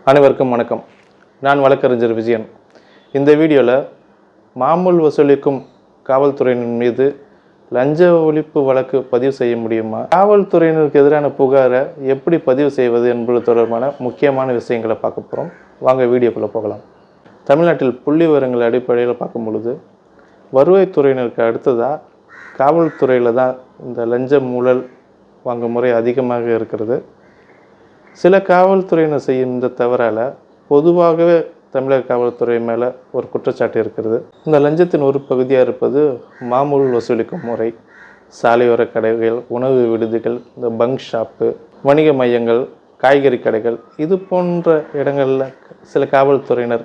அனைவருக்கும் வணக்கம். நான் வழக்கறிஞர் விஜயன். இந்த வீடியோவில் மாமூல் வசூலிக்கும் காவல்துறையினர் மீது லஞ்ச ஒழிப்பு வழக்கு பதிவு செய்ய முடியுமா, காவல்துறையினருக்கு எதிரான புகாரை எப்படி பதிவு செய்வது என்பது தொடர்பான முக்கியமான விஷயங்களை பார்க்க போகிறோம். வாங்க வீடியோக்குள்ளே போகலாம். தமிழ்நாட்டில் புள்ளி விவரங்கள் அடிப்படையில் பார்க்கும் பொழுது வருவாய்த்துறையினருக்கு அடுத்ததாக காவல்துறையில் தான் இந்த லஞ்ச ஊழல் வாங்கும் முறை அதிகமாக இருக்கிறது. சில காவல்துறையினர் செய்யும் இந்த தவறால் பொதுவாகவே தமிழக காவல்துறை மேலே ஒரு குற்றச்சாட்டு இருக்கிறது. இந்த லஞ்சத்தின் ஒரு பகுதியாக இருப்பது மாமூல் வசூலிக்கும் முறை. சாலையோர கடைகள், உணவு விடுதிகள், இந்த பங்க் ஷாப்பு, வணிக மையங்கள், காய்கறி கடைகள், இது போன்ற இடங்களில் சில காவல்துறையினர்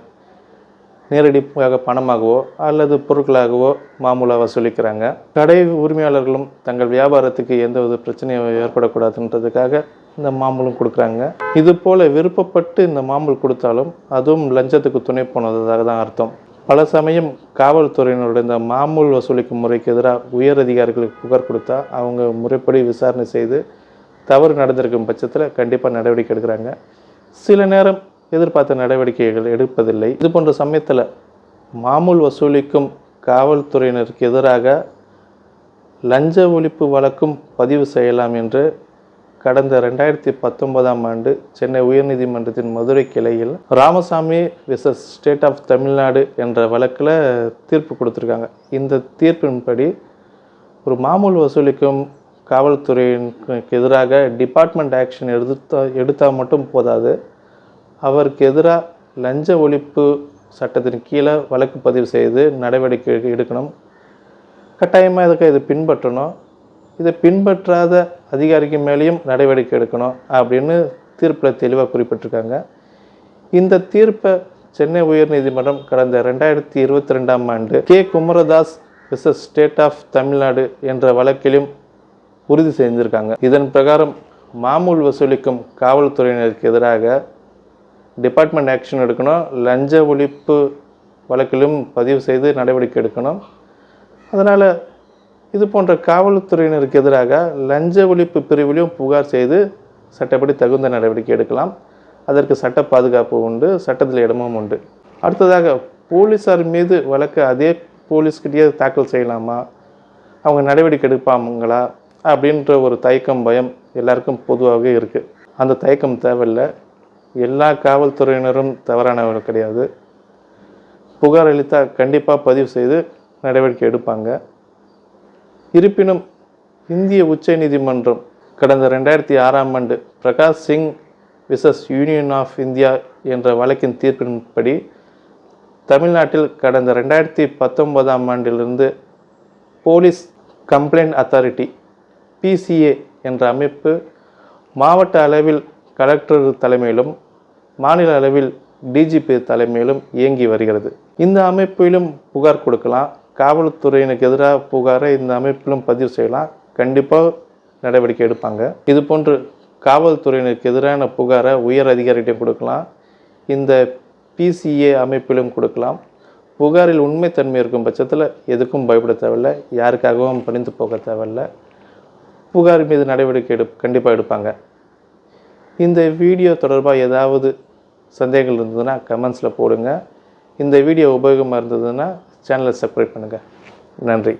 நேரடியாக பணமாகவோ அல்லது பொருட்களாகவோ மாமூலாக வசூலிக்கிறாங்க. கடை உரிமையாளர்களும் தங்கள் வியாபாரத்துக்கு எந்தவித பிரச்சனையும் ஏற்படக்கூடாதுன்றதுக்காக இந்த மாமூலும் கொடுக்குறாங்க. இது போல் விருப்பப்பட்டு இந்த மாமூல் கொடுத்தாலும் அதுவும் லஞ்சத்துக்கு துணை போனதாக தான் அர்த்தம். பல சமயம் காவல்துறையினருடைய இந்த மாமூல் வசூலிக்கும் முறைக்கு எதிராக உயர் அதிகாரிகளுக்கு புகார் கொடுத்தா அவங்க முறைப்படி விசாரணை செய்து தவறு நடந்திருக்கும் பட்சத்தில் கண்டிப்பாக நடவடிக்கை எடுக்கிறாங்க. சில நேரம் எதிர்பார்த்த நடவடிக்கைகள் எடுப்பதில்லை. இது போன்ற சமயத்தில் மாமூல் வசூலிக்கும் காவல்துறையினருக்கு எதிராக லஞ்ச ஒழிப்பு வழக்கும் பதிவு செய்யலாம் என்று கடந்த 2019ஆம் ஆண்டு சென்னை உயர்நீதிமன்றத்தின் மதுரை கிளையில் Ramasamy versus state of Tamil Nadu என்ற வழக்கில் தீர்ப்பு கொடுத்துருக்காங்க. இந்த தீர்ப்பின்படி ஒரு மாமூல் வசூலிக்கும் காவல்துறையினருக்கு எதிராக டிபார்ட்மெண்ட் ஆக்ஷன் எடுத்தால் மட்டும் போதாது, அவருக்கு எதிராக லஞ்ச ஒழிப்பு சட்டத்தின் கீழே வழக்கு பதிவு செய்து நடவடிக்கை எடுக்கணும். கட்டாயமாக இதை பின்பற்றணும். இதை பின்பற்றாத அதிகாரிக்கு மேலேயும் நடவடிக்கை எடுக்கணும் அப்படின்னு தீர்ப்பில் தெளிவாக குறிப்பிட்டிருக்காங்க. இந்த தீர்ப்பை சென்னை உயர்நீதிமன்றம் கடந்த 2022ஆம் ஆண்டு குமரதாஸ் விசஸ் ஸ்டேட் ஆஃப் தமிழ்நாடு என்ற வழக்கிலும் உறுதி செஞ்சுருக்காங்க. இதன் பிரகாரம் மாமூல் வசூலிக்கும் காவல்துறையினருக்கு எதிராக டிபார்ட்மெண்ட் ஆக்ஷன் எடுக்கணும், லஞ்ச ஒழிப்பு வழக்கிலும் பதிவு செய்து நடவடிக்கை எடுக்கணும். அதனால் இது போன்ற காவல்துறையினருக்கு எதிராக லஞ்ச ஒழிப்பு பிரிவிலும் புகார் செய்து சட்டப்படி தகுந்த நடவடிக்கை எடுக்கலாம். அதற்கு சட்ட பாதுகாப்பு உண்டு, சட்டத்தில் இடமும் உண்டு. அடுத்ததாக போலீஸார் மீது வழக்கு அதே போலீஸ்கிட்டே தாக்கல் செய்யலாமா, அவங்க நடவடிக்கை எடுப்பாங்களா அப்படின்ற ஒரு தயக்கம், பயம் எல்லாருக்கும் பொதுவாகவே இருக்குது. அந்த தயக்கம் தேவையில்லை. எல்லா காவல்துறையினரும் தவறானவர்கள் கிடையாது. புகார் அளித்தால் கண்டிப்பாக பதிவு செய்து நடவடிக்கை எடுப்பாங்க. இருப்பினும் இந்திய உச்ச நீதிமன்றம் கடந்த 2006ஆம் ஆண்டு Prakash Singh versus union of India என்ற வழக்கின் தீர்ப்பின்படி தமிழ்நாட்டில் கடந்த 2019ஆம் ஆண்டிலிருந்து போலீஸ் கம்ப்ளைண்ட் அத்தாரிட்டி PCA என்ற அமைப்பு மாவட்ட அளவில் கலெக்டர் தலைமையிலும் மாநில அளவில் DGP தலைமையிலும் இயங்கி வருகிறது. இந்த அமைப்பிலும் புகார் கொடுக்கலாம். காவல்துறையினருக்கு எதிராக புகாரை இந்த அமைப்பிலும் பதிவு செய்யலாம். கண்டிப்பாக நடவடிக்கை எடுப்பாங்க. இது போன்று காவல்துறையினருக்கு எதிரான புகாரை உயர் அதிகாரிகிட்ட கொடுக்கலாம். இந்த PCA அமைப்பிலும் கொடுக்கலாம். புகாரில் உண்மைத்தன்மை இருக்கும் பட்சத்தில் எதுக்கும் பயப்பட தேவையில்லை, யாருக்காகவும் பணிந்து போக தேவையில்லை. புகார் மீது நடவடிக்கை கண்டிப்பாக எடுப்பாங்க. இந்த வீடியோ தொடர்பாக ஏதாவது சந்தேகங்கள் இருந்ததுன்னா கமெண்ட்ஸில் போடுங்க. இந்த வீடியோ உபயோகமாக இருந்ததுன்னா சேனலை சப்ஸ்கிரைப் பண்ணுங்கள். நன்றி.